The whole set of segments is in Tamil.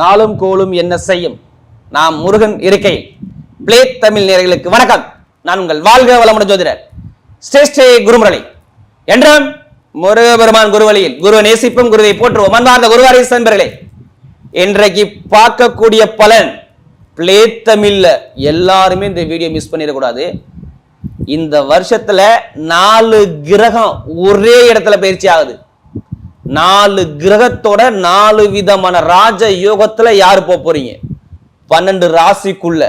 நாளும் கோளும் என்ன செய்யும் நாம் முருகன் இருக்கை பிளே தமிழ் நேயர்களுக்கு வணக்கம். நான் உங்கள் வாழ்க வளமுடன் ஜோதிடர் ஸ்ரேஷ்ட குருமுரளி. என்றும் முருகபெருமான் குருவழியில் குரு நேசிப்பும் குருவை போற்றுவோம். அன்பார்ந்த குருவாரிஸ் நண்பர்களே, இன்றைக்கு பார்க்கக்கூடிய பலன் பிளே தமிழ்ல எல்லாருமே இந்த வீடியோ மிஸ் பண்ணிடக்கூடாது. இந்த வருஷத்துல 4 கிரகம் ஒரே இடத்துல பயிற்சி ஆகுது. 4 கிரகத்தோட 4 விதமான ராஜ யோகத்துல யாரு போறீங்க? 12 ராசிக்குள்ள.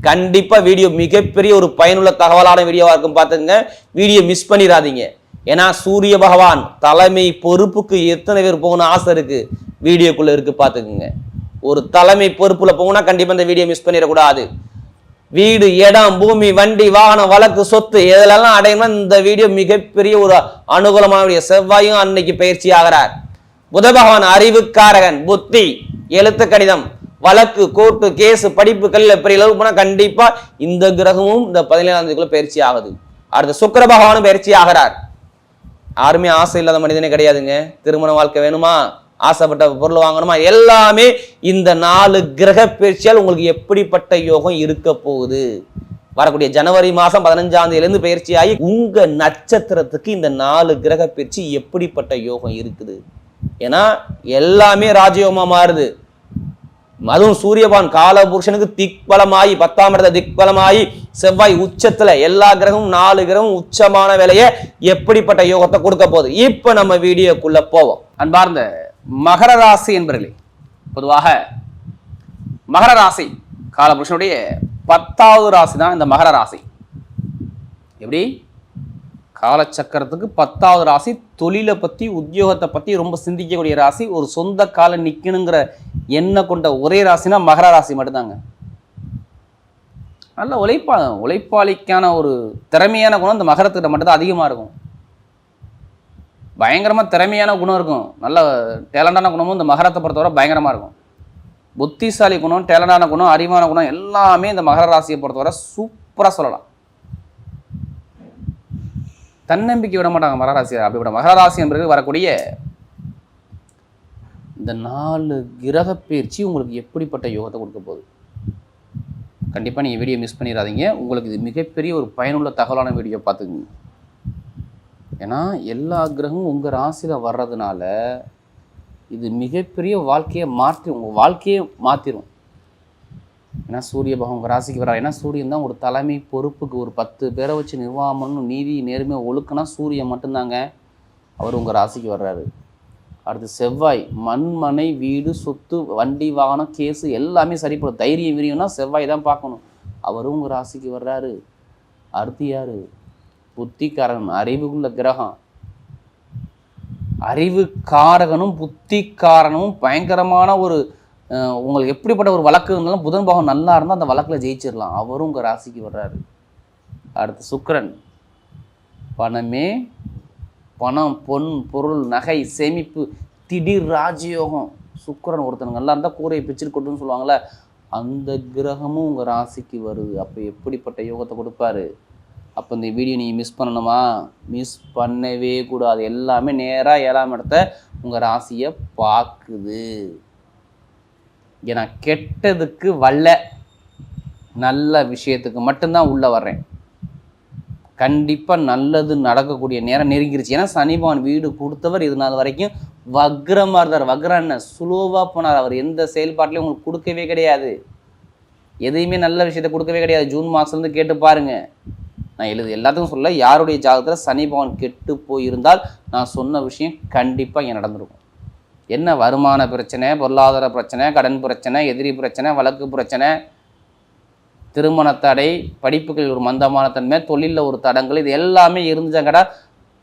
கண்டிப்பா வீடியோ மிகப்பெரிய ஒரு பயனுள்ள தகவலான வீடியோவா இருக்கும். பார்த்துங்க, வீடியோ மிஸ் பண்ணிடாதீங்க. ஏன்னா சூரிய பகவான் தலைமை பொறுப்புக்கு எத்தனை பேர் போகணும் ஆசை இருக்கு வீடியோக்குள்ள இருக்கு. பார்த்துக்குங்க, ஒரு தலைமை பொறுப்புல போகணும்னா கண்டிப்பா இந்த வீடியோ மிஸ் பண்ணிடக்கூடாது. வீடு, இடம், பூமி, வண்டி, வாகனம், வழக்கு, சொத்து இதெல்லாம் அடையணும். இந்த வீடியோ மிகப்பெரிய ஒரு அனுகூலமான. செவ்வாயும் அன்னைக்கு பயிற்சி ஆகிறார். புத பகவான் அறிவுக்காரகன், புத்தி, எழுத்து, கணிதம், வழக்கு, கோர்ட்டு, கேஸ், படிப்பு, கல்வி பெரிய அளவுக்கு போனா கண்டிப்பா இந்த கிரகமும் இந்த 17ஆம் தேதிக்குள்ள பயிற்சி ஆகுது. அடுத்த சுக்கிர பகவானும் பயிற்சி ஆகிறார். யாருமே ஆசை இல்லாத மனிதனே கிடையாதுங்க. திருமண வாழ்க்கை வேணுமா, ஆசைப்பட்ட பொருள் வாங்கணுமா, எல்லாமே இந்த 4 கிரக பயிற்சியால் உங்களுக்கு எப்படிப்பட்ட யோகம் இருக்க போகுது. வரக்கூடிய ஜனவரி மாசம் 15ஆம் தேதியிலிருந்து பயிற்சி ஆகி உங்க நட்சத்திரத்துக்கு இந்த 4 கிரக பயிற்சி எப்படிப்பட்ட யோகம் இருக்குது. ஏன்னா எல்லாமே ராஜயோகமா மாறுது. அதுவும் சூரியபான் காலபுருஷனுக்கு திக்பலமாயி 10ஆம் இடத்துல திக்பலமாயி செவ்வாய் உச்சத்துல எல்லா கிரகமும் 4 கிரகமும் உச்சமான வேலையை எப்படிப்பட்ட யோகத்தை கொடுக்க போகுது. இப்ப நம்ம வீடியோக்குள்ள போவோம். அன்பார்ந்த மகர ராசி என்பவர்களே, பொதுவாக மகர ராசி காலபுருஷனுடைய 10வது ராசி தான் இந்த மகர ராசி. எப்படி காலச்சக்கரத்துக்கு 10வது ராசி. தொழிலை பத்தி, உத்தியோகத்தை பத்தி ரொம்ப சிந்திக்கக்கூடிய ராசி. ஒரு சொந்த கால நிக்கணுங்கிற எண்ணம் கொண்ட ஒரே ராசினா மகர ராசி மட்டும்தாங்க. நல்ல உழைப்பாளிக்கான ஒரு திறமையான குணம் இந்த மகரத்துக்கிட்ட மட்டும்தான் அதிகமா இருக்கும். பயங்கரமா திறமையான குணம் இருக்கும். நல்ல டேலண்டான குணமும் இந்த மகரத்தை பொறுத்தவரை பயங்கரமா இருக்கும். புத்திசாலி குணம், டேலண்டான குணம், அறிவான குணம் எல்லாமே இந்த மகர ராசியை பொறுத்தவரை சூப்பரா சொல்லலாம். தன்னம்பிக்கை விட மாட்டாங்க மகர ராசி. அப்படிப்பட்ட மகர ராசி என்பது வரக்கூடிய இந்த 4 கிரக பயிற்சி உங்களுக்கு எப்படிப்பட்ட யோகத்தை கொடுக்க போகுது. கண்டிப்பா நீங்க வீடியோ மிஸ் பண்ணிடாதீங்க. உங்களுக்கு இது மிகப்பெரிய ஒரு பயனுள்ள தகவலான வீடியோ பார்த்துக்குங்க. ஏன்னா எல்லா கிரகமும் உங்க ராசியில வர்றதுனால இது மிகப்பெரிய வாழ்க்கையை மாற்றி உங்க வாழ்க்கையை மாத்திரும். ஏன்னா சூரிய பகவான் உங்க ராசிக்கு வர்றாரு. ஏன்னா சூரியன் தான் ஒரு தலைமை பொறுப்புக்கு ஒரு 10 பேரை வச்சு நிர்வாகம் பண்ணணும். நீதி நேர்மை ஒழுக்கனா சூரியன் மட்டும்தாங்க. அவர் உங்க ராசிக்கு வர்றாரு. அடுத்து செவ்வாய் மண், மனை, வீடு, சொத்து, வண்டி, வாகனம், கேஸு எல்லாமே சரிப்படும். தைரியம் விரியும்னா செவ்வாய் தான் பார்க்கணும். அவரும் உங்க ராசிக்கு வர்றாரு. அடுத்து யாரு? புத்திக்காரகன், அறிவுக்குள்ள கிரகம். அறிவு காரகனும் புத்திக்காரனும் பயங்கரமான ஒரு உங்களுக்கு எப்படிப்பட்ட ஒரு வழக்கு இருந்தாலும் புதன் பாகம் நல்லா இருந்தால் அந்த வழக்கில் ஜெயிச்சிடலாம். அவரும் உங்கள் ராசிக்கு வர்றாரு. அடுத்து சுக்கிரன், பணமே பணம், பொன், பொருள், நகை, சேமிப்பு, திடீர் ராஜயோகம். சுக்கிரன் ஒருத்தனுக்கு நல்லா இருந்தால் கூரையை பிச்சுட்டு கொட்டுன்னு சொல்லுவாங்கள்ல, அந்த கிரகமும் உங்கள் ராசிக்கு வருது. அப்போ எப்படிப்பட்ட யோகத்தை கொடுப்பாரு. அப்போ இந்த வீடியோ நீங்கள் மிஸ் பண்ணணுமா? மிஸ் பண்ணவே கூடாது. எல்லாமே நேராக 7ஆம் இடத்த உங்கள் ராசியை பார்க்குது. ஏன்னா கெட்டதுக்கு வல்ல, நல்ல விஷயத்துக்கு மட்டும்தான் உள்ளே வர்றேன். கண்டிப்பாக நல்லது நடக்கக்கூடிய நேரம் நெருங்கிருச்சு. ஏன்னா சனிபகவான் வீடு கொடுத்தவர் இது நாள் வரைக்கும் வக்ரமாக இருந்தார். வக்ரம் என்ன, சுலோவாக போனார். அவர் எந்த செயல்பாட்டிலையும் உங்களுக்கு கொடுக்கவே கிடையாது. எதையுமே நல்ல விஷயத்தை கொடுக்கவே கிடையாது. ஜூன் மாதத்துலேருந்து கேட்டு பாருங்க. நான் எல்லாத்துக்கும் சொல்ல, யாருடைய ஜாதகத்தில் சனி பகவான் கெட்டு போயிருந்தால் நான் சொன்ன விஷயம் கண்டிப்பாக இங்கே நடந்திருக்கும். என்ன வருமான பிரச்சனை, பொருளாதார பிரச்சனை, கடன் பிரச்சனை, எதிரி பிரச்சனை, வழக்கு பிரச்சனை, திருமண தடை, படிப்புகளில் ஒரு மந்தமான தன்மை, தொழிலில் ஒரு தடங்கள், இது எல்லாமே இருந்துச்சாங்கடா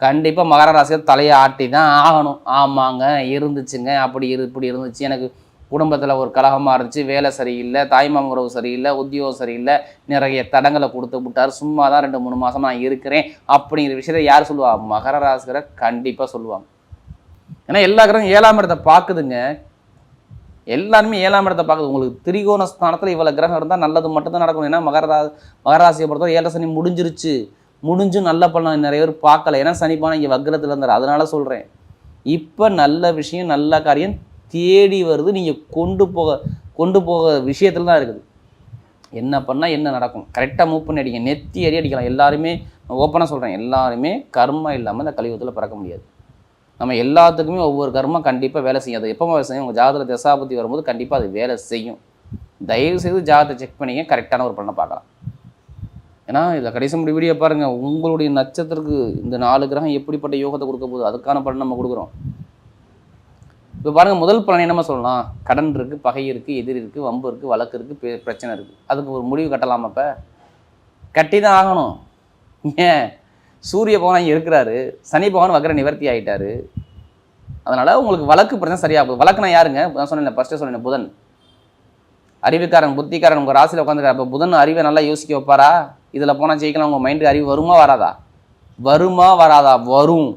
கண்டிப்பாக மகர ராசியில் தலையை ஆட்டி தான் ஆகணும். ஆமாங்க இருந்துச்சுங்க, இப்படி இருந்துச்சு, எனக்கு குடும்பத்தில் ஒரு கலகமாக இருந்துச்சு, வேலை சரியில்லை, தாய்மாமன் உறவு சரியில்லை, உத்தியோகம் சரியில்லை, நிறைய தடங்களை கொடுத்து விட்டார், சும்மா தான் 2-3 மாதம் நான் இருக்கிறேன் அப்படிங்கிற விஷயத்தை யார் சொல்லுவாங்க? மகர ராசிகரை கண்டிப்பாக சொல்லுவாங்க. ஏன்னா எல்லா கிரகம் 7ஆம் இடத்தை பார்க்குதுங்க. எல்லாருமே 7ஆம் இடத்தை பார்க்குது. உங்களுக்கு திரிகோண ஸ்தானத்தில் இவ்வளோ கிரகம் இருந்தால் நல்லது மட்டும்தான் நடக்கணும். ஏன்னா மகராசியை பொறுத்தவரை 7 சனி முடிஞ்சிருச்சு. முடிஞ்சும் நல்ல பலன் நிறைய பேர் பார்க்கல. ஏன்னா சனிப்பான இங்கே வக்ரத்தில் இருந்தார். அதனால சொல்கிறேன், இப்போ நல்ல விஷயம் நல்ல காரியம் தேடி வருது. நீங்கள் கொண்டு போக விஷயத்தில் தான் இருக்குது. என்ன பண்ணால் என்ன நடக்கும், கரெக்டாக மூவ் பண்ணி அடிங்க, நெத்தி அடிக்கலாம். எல்லாருமே ஓப்பனாக சொல்கிறேன், எல்லாருமே கர்மா இல்லாமல் இந்த கலியுகத்தில் பிறக்க முடியாது. நம்ம எல்லாத்துக்குமே ஒவ்வொரு கர்மா கண்டிப்பாக வேலை செய்யும். அது எப்போ வேலை செய்யும், உங்கள் ஜாதகத்தில் தசாபதி வரும்போது கண்டிப்பாக அது வேலை செய்யும். தயவு செய்து ஜாதகத்தை செக் பண்ணிங்க, கரெக்டான ஒரு பலனை பார்க்கலாம். ஏன்னா இதில் கடைசி முடி வீடியோ பாருங்கள், உங்களுடைய நட்சத்திரத்துக்கு இந்த 4 கிரகம் எப்படிப்பட்ட யோகத்தை கொடுக்க போகுது, அதுக்கான பலன் நம்ம கொடுக்குறோம். இப்போ பாருங்கள், முதல் பலன் என்னமா சொல்லலாம், கடன் இருக்குது, பகை இருக்குது, எதிரி இருக்குது, வம்பு இருக்குது, வழக்கு இருக்குது, பிரச்சனை இருக்குது. அதுக்கு ஒரு முடிவு கட்டலாமா? இப்போ கட்டி தான் ஆகணும். ஏன், சூரிய பகவான் இங்கே இருக்கிறாரு, சனி பகவான் வக்ர நிவர்த்தி ஆகிட்டாரு. அதனால் உங்களுக்கு வழக்கு பிரச்சனை சரியாகும். வழக்குனா யாருங்க, நான் சொன்னேன் ஃபஸ்ட்டு சொன்னேன், புதன் அறிவுக்காரன், புத்திக்காரன். உங்கள் ராசியில் உட்காந்துருக்காரு. அப்போ புதன் அறிவை நல்லா யோசிக்க வைப்பாரா? இதில் போனால் ஜெயிக்கலாம். உங்கள் மைண்டு அறிவு வருமா வராதா? வரும்.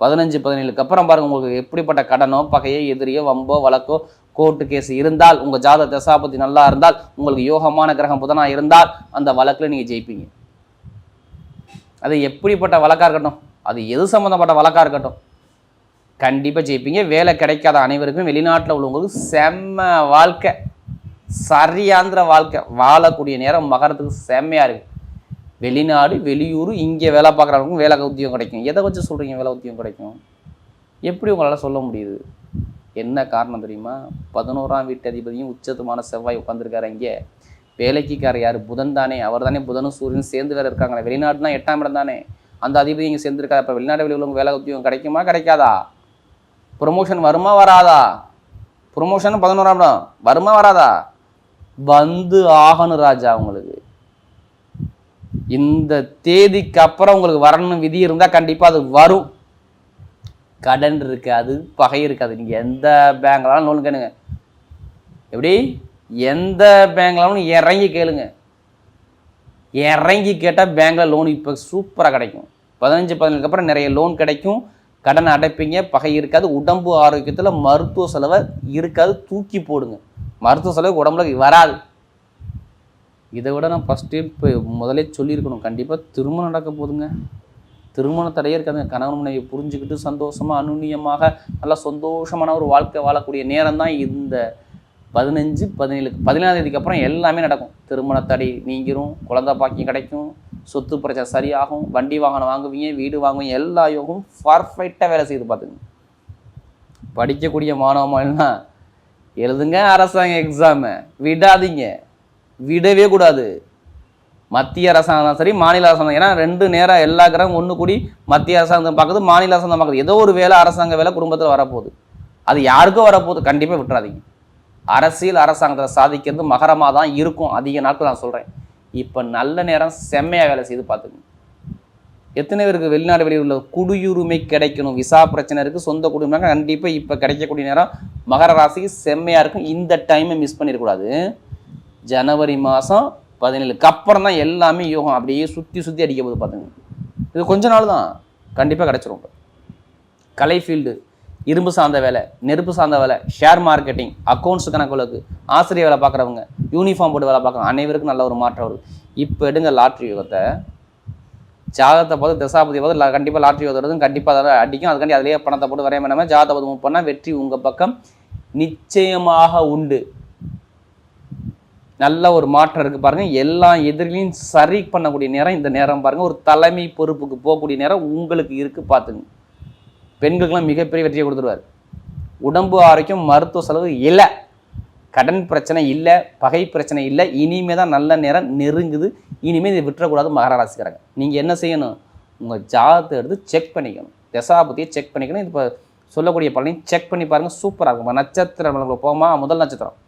15-17க்கு அப்புறம் பாருங்கள், உங்களுக்கு எப்படிப்பட்ட கடனோ, பகையோ, எதிரியோ, வம்போ, வழக்கோ, கோர்ட்டு கேஸ் இருந்தால், உங்கள் ஜாதக தசாபதி நல்லா இருந்தால், உங்களுக்கு யோகமான கிரகம் புதனாக இருந்தால், அந்த வழக்கில் நீங்கள் ஜெயிப்பீங்க. அது எப்படிப்பட்ட வழக்காக இருக்கட்டும், அது எது சம்மந்தப்பட்ட வழக்காக இருக்கட்டும், கண்டிப்பாக ஜெயிப்பீங்க. வேலை கிடைக்காத அனைவருக்கும், வெளிநாட்டில் உள்ளவங்களுக்கு செம்ம வாழ்க்கை, சரியாந்திர வாழ்க்கை வாழக்கூடிய நேரம் மகரத்துக்கு செம்மையாக இருக்குது. வெளிநாடு, வெளியூர், இங்கே வேலை பார்க்குறவங்களுக்கும் வேலை உத்தியோகம் கிடைக்கும். எதை வச்சு சொல்கிறீங்க வேலை உத்தியோகம் கிடைக்கும்? எப்படி உங்களால் சொல்ல முடியுது? என்ன காரணம் தெரியுமா? 11ஆம் வீட்டு அதிபதியும் உச்சத்துமான செவ்வாய் உட்காந்துருக்காரு. இங்கே வேலைக்கார யார்? புதன் தானே. அவர் தானே புதனும் சூரியனும் சேர்ந்து வேறு இருக்காங்களே. வெளிநாடுனா 8ஆம் இடம் தானே, அந்த அதிபதி இங்கே சேர்ந்துருக்காரு. அப்போ வெளிநாடு வெளியுள்ளவங்க வேலை உத்தியோகம் கிடைக்குமா கிடைக்காதா? ப்ரொமோஷன் வருமா வராதா? ப்ரொமோஷன் 11ஆம் இடம் வருமா வராதா? வந்து ஆகணும் ராஜா. உங்களுக்கு இந்த தேதிக்கு அப்புறம் உங்களுக்கு வரணும் விதி இருந்தால் கண்டிப்பாக அது வரும். கடன் இருக்காது, பகை இருக்காது. நீங்கள் எந்த பேங்க்லாலும் லோன் கேளுங்க. எப்படி எந்த பேங்க்லாலும் இறங்கி கேளுங்க. இறங்கி கேட்டால் பேங்க்கில் லோன் இப்போ சூப்பராக கிடைக்கும். 15-17க்கு அப்புறம் நிறைய லோன் கிடைக்கும். கடன் அடைப்பீங்க, பகை இருக்காது. உடம்பு ஆரோக்கியத்தில் மருத்துவ செலவை இருக்காது, தூக்கி போடுங்க. மருத்துவ செலவு உடம்புல வராது. இதை விட நான் ஃபஸ்ட்டு இப்போ முதலே சொல்லியிருக்கணும், கண்டிப்பாக திருமணம் நடக்க போதுங்க. திருமண தடையே இருக்காதுங்க. கணவன் மனைவி புரிஞ்சுக்கிட்டு சந்தோஷமாக அனுநியமாக நல்லா சந்தோஷமான ஒரு வாழ்க்கை வாழக்கூடிய நேரம் தான் இந்த 15-17க்கு 17ஆம் தேதிக்கு அப்புறம் எல்லாமே நடக்கும். திருமண தடை நீங்கிரும், குழந்தை பாக்கியம் கிடைக்கும், சொத்து பிரச்சனை சரியாகும், வண்டி வாகனம் வாங்குவீங்க, வீடு வாங்குவீங்க, எல்லா யோகம் பர்ஃபெக்டாக வேலை செய்து பார்த்துங்க. படிக்கக்கூடிய மாணவ மாணவனா எழுதுங்க அரசாங்க எக்ஸாமு, விடவே கூடாது. மத்திய அரசாங்கம் தான் சரி, மாநில அரசாங்கம். ஏன்னா 2 நேரம் எல்லா கிரகம் ஒன்று கூடி மத்திய அரசாங்கம் பார்க்குது, மாநில அரசாங்கம் பார்க்குது. ஏதோ ஒரு வேலை, அரசாங்க வேலை குடும்பத்தில் வரப்போகுது. அது யாருக்கும் வரப்போகுது, கண்டிப்பாக விட்டுறாதீங்க. அரசியல் அரசாங்கத்தில் சாதிக்கிறது மகரமாக தான் இருக்கும் அதிக நாட்கள். நான் சொல்கிறேன், இப்போ நல்ல நேரம் செம்மையாக வேலை செய்து பார்த்துக்கணும். எத்தனை பேருக்கு வெளிநாடு வெளியூரில் குடியுரிமை கிடைக்கணும், விசா பிரச்சனை இருக்குது, சொந்த குடியுரிமை கண்டிப்பாக இப்போ கிடைக்கக்கூடிய நேரம் மகர ராசிக்கு செம்மையாக இருக்கும். இந்த டைமை மிஸ் பண்ணிடக்கூடாது. ஜனவரி மாதம் 17க்கு அப்புறம் தான் எல்லாமே யோகம் அப்படியே சுற்றி அடிக்க போது பார்த்துங்க. இது கொஞ்ச நாள் தான், கண்டிப்பாக கிடச்சிரும். கலை ஃபீல்டு, இரும்பு சார்ந்த வேலை, நெருப்பு சார்ந்த வேலை, ஷேர் மார்க்கெட்டிங், அக்கௌண்ட்ஸ் கணக்குகளுக்கு, ஆசிரியர் வேலை பார்க்குறவங்க, யூனிஃபார்ம் போட்டு வேலை பார்க்குறவங்க அனைவருக்கும் நல்ல ஒரு மாற்றம் வருது. இப்போ எடுங்க லாட்ரி யோகத்தை, ஜாதகத்தை பார்த்து தசாபதி பார்த்து கண்டிப்பாக லாட்ரி யோகம் வருது, கண்டிப்பாக அதை அடிக்கும். அதுக்காண்டி அதிலேயே பணத்தை போட்டு வரைய வேண்டாமல் ஜாதகத்தை மூவ் பண்ணால் வெற்றி உங்கள் பக்கம் நிச்சயமாக உண்டு. நல்ல ஒரு மாற்றம் இருக்குது பாருங்கள். எல்லா எதிரிலையும் சரி பண்ணக்கூடிய நேரம் இந்த நேரம் பாருங்கள். ஒரு தலைமை பொறுப்புக்கு போகக்கூடிய நேரம் உங்களுக்கு இருக்குது பார்த்துங்க. பெண்களுக்கெல்லாம் மிகப்பெரிய வெற்றியை கொடுத்துருவார். உடம்பு ஆரோக்கியம், மருத்துவ செலவு இல்லை, கடன் பிரச்சனை இல்லை, பகை பிரச்சனை இல்லை. இனிமே தான் நல்ல நேரம் நெருங்குது. இனிமேல் இதை விட்டுறக்கூடாது மகர ராசிக்காரங்க. நீங்கள் என்ன செய்யணும், உங்கள் ஜாதகத்தை எடுத்து செக் பண்ணிக்கணும், தசாபதியை செக் பண்ணிக்கணும். இப்போ சொல்லக்கூடிய பலனையும் செக் பண்ணி பாருங்கள், சூப்பராக இருக்கும். நட்சத்திரம் போமா, முதல் நட்சத்திரம்.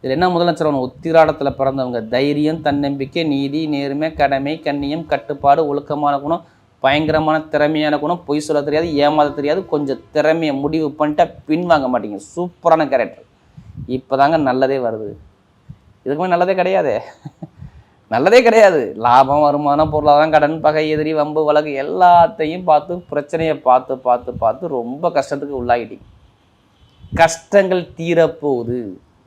இதில் என்ன முதல் நட்சத்திரம்? உத்திராடத்தில் பிறந்தவங்க. தைரியம், தன்னம்பிக்கை, நீதி, நேர்மை, கடமை, கண்ணியம், கட்டுப்பாடு, ஒழுக்கமான குணம், பயங்கரமான திறமையான குணம், பொய் சொல்ல தெரியாது, ஏமாத தெரியாது, கொஞ்சம் திறமையை முடிவு பண்ணிட்டா பின்வாங்க மாட்டீங்க. சூப்பரான கேரக்டர். இப்போ தாங்க நல்லதே வருது. இதுக்குமே நல்லதே கிடையாது, நல்லதே கிடையாது. லாபம், வருமானம், பொருளாதாரம், கடன், பகை, எதிரி, வம்பு, வழக்கு எல்லாத்தையும் பார்த்து பிரச்சனையை பார்த்து பார்த்து பார்த்து ரொம்ப கஷ்டத்துக்கு உள்ளாகிட்டீங்க. கஷ்டங்கள் தீரப்போகுது.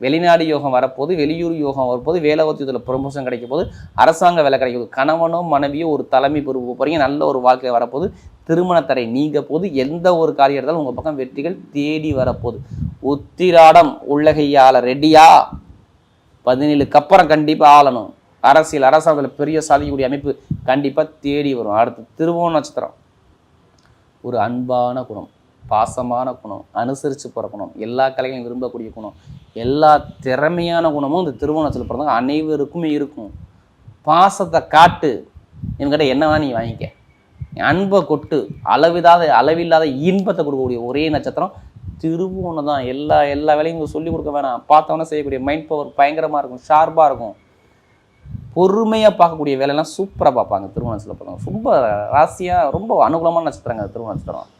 வெளிநாடு யோகம் வரப்போது, வெளியூர் யோகம் வரப்போது, வேலை உத்தியோகத்தில் ப்ரொமோஷன் கிடைக்க போது, அரசாங்க வேலை கிடைக்க போது, கணவனோ மனைவியோ ஒரு தலைமை பொறுப்பு போகிறீங்க, நல்ல ஒரு வாழ்க்கை வரப்போது, திருமண தடை நீங்க போது எந்த ஒரு காரியம் இருந்தாலும் உங்க பக்கம் வெற்றிகள் தேடி வரப்போகுது. உத்திராடம் உள்ளகையால ரெடியா? 17க்கு அப்புறம் கண்டிப்பா ஆளணும். அரசியல் அரசாங்கத்தில் பெரிய சாதிக்கக்கூடிய அமைப்பு கண்டிப்பா தேடி வரும். அடுத்து திருவோண நட்சத்திரம். ஒரு அன்பான குணம், பாசமான குணம், அனுசரித்து போகிற குணம், எல்லா கலைகளையும் விரும்பக்கூடிய குணம், எல்லா திறமையான குணமும் இந்த திருவோண நட்சத்திரம் பிறந்தவங்க அனைவருக்குமே இருக்கும். பாசத்தை காட்டு, என்கிட்ட என்ன வேணா நீ வாங்கிக்க, அன்பை கொட்டு, அளவில்லாத இன்பத்தை கொடுக்கக்கூடிய ஒரே நட்சத்திரம் திருவோணம் தான். எல்லா வேலையும் சொல்லி கொடுக்க வேணாம். பார்த்தவொன்னே செய்யக்கூடிய மைண்ட் பவர் பயங்கரமாக இருக்கும், ஷார்ப்பாக இருக்கும். பொறுமையாக பார்க்கக்கூடிய வேலையெல்லாம் சூப்பராக பார்ப்பாங்க திருவோண நட்சத்திரம் பிறந்தவங்க. ரொம்ப ராசியாக ரொம்ப அனுகூலமான நட்சத்திரங்க திருவோண நட்சத்திரம்.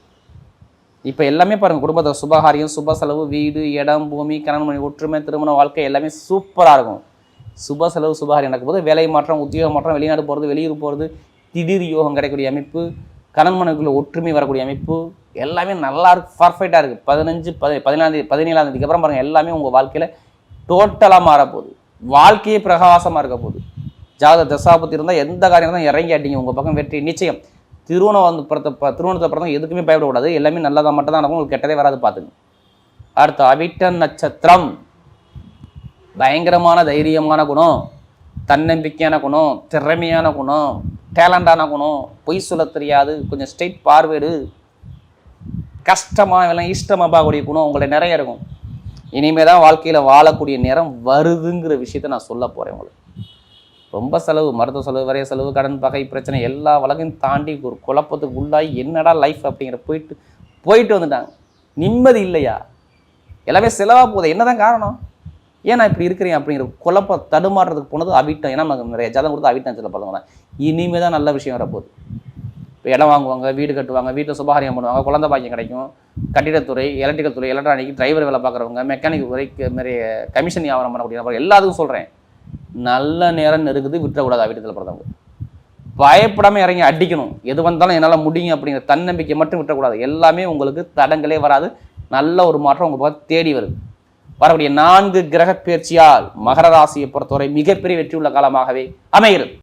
இப்போ எல்லாமே பாருங்கள், குடும்பத்தில் சுபகாரியம், சுப செலவு, வீடு, இடம், பூமி, கணவன் மனைவி ஒற்றுமை, திருமண வாழ்க்கை எல்லாமே சூப்பராக இருக்கும். சுப செலவு சுபகாரியம் நடக்கும்போது வேலை மாற்றம், உத்தியோக மாற்றம், வெளிநாடு போகிறது, வெளியூர் போகிறது, திடீர் யோகம் கிடைக்கக்கூடிய அமைப்பு, கணவன் மனைவிக்குள்ள ஒற்றுமை வரக்கூடிய அமைப்பு எல்லாமே நல்லா இருக்குது, பர்ஃபெக்டாக இருக்குது. 17ஆம் தேதிக்கு அப்புறம் பாருங்கள் எல்லாமே உங்கள் வாழ்க்கையில் டோட்டலாக மாறப்போகுது. வாழ்க்கையே பிரகாசமாக இருக்க போகுது. ஜாதக தசாபத்தி இருந்தால் எந்த காரியம் தான் இறங்கி அடிங்க, உங்கள் பக்கம் வெற்றி நிச்சயம். திருவோணத்தை பிறந்தவங்க எதுக்குமே பயப்படக்கூடாது. எல்லாமே நல்லதாக மட்டும் தான் நடக்கும், உங்களுக்கு கெட்டதே வராது, பார்த்துங்க. அடுத்து அவிட்டம் நட்சத்திரம். பயங்கரமான தைரியமான குணம், தன்னம்பிக்கையான குணம், திறமையான குணம், டேலண்டான குணம், பொய் சொல்ல தெரியாது, கொஞ்சம் ஸ்ட்ரெயிட் பார்வேடு, கஷ்டமான வேலை இஷ்டமாக பார்க்கக்கூடிய குணம் உங்களை நிறைய இருக்கும். இனிமேல் தான் வாழ்க்கையில் வாழக்கூடிய நேரம் வருதுங்கிற விஷயத்த நான் சொல்ல போகிறேன் உங்களுக்கு. ரொம்ப செலவு, மருத்துவ செலவு, வரைய செலவு, கடன், பகை, பிரச்சனை எல்லா வழக்கையும் தாண்டி ஒரு குழப்பத்துக்கு உள்ளாகி என்னடா லைஃப் அப்படிங்கிற போயிட்டு வந்துட்டாங்க. நிம்மதி இல்லையா? எல்லாமே செலவாக போகுது. என்னதான் காரணம்? ஏன் நான் இப்படி இருக்கிறேன் அப்படிங்கிற குழப்பம் தடுமாறுறதுக்கு போனது அவிட்டம். ஏன்னா நமக்கு நிறைய ஜாதகம் கொடுத்து அவிட்டம் சொல்ல பழங்க. இனிமேல் தான் நல்ல விஷயம் வரப்போகுது. இப்போ இடம் வாங்குவாங்க, வீடு கட்டுவாங்க, வீட்டில் சுபகாரியம் பண்ணுவாங்க, குழந்தை பாக்கியம் கிடைக்கும், கட்டிடத்துறை, எலக்ட்ரிக்கல் துறை, எலக்ட்ரானிக், டிரைவர் வேலை பார்க்குறவங்க, மெக்கானிக் துறை, நிறைய கமிஷன் வியாபாரம் பண்ணக்கூடிய நபர் எல்லாத்துக்கும் சொல்கிறேன், நல்ல நேரம் நெருங்குது, விட்டுறக்கூடாது. அவிட்டத்தில் பிறந்தவங்க பயப்படாமல் இறங்கி அடிக்கணும். எது வந்தாலும் என்னால் முடியும் அப்படிங்கிற தன்னம்பிக்கை மட்டும் விட்டுறக்கூடாது. எல்லாமே உங்களுக்கு தடங்களே வராது. நல்ல ஒரு மாற்றம் உங்கள் பார்த்து தேடி வருது. வரக்கூடிய 4 கிரக பயிற்சியால் மகர ராசியை பொறுத்தவரை மிகப்பெரிய வெற்றி உள்ள காலமாகவே அமைகிறது.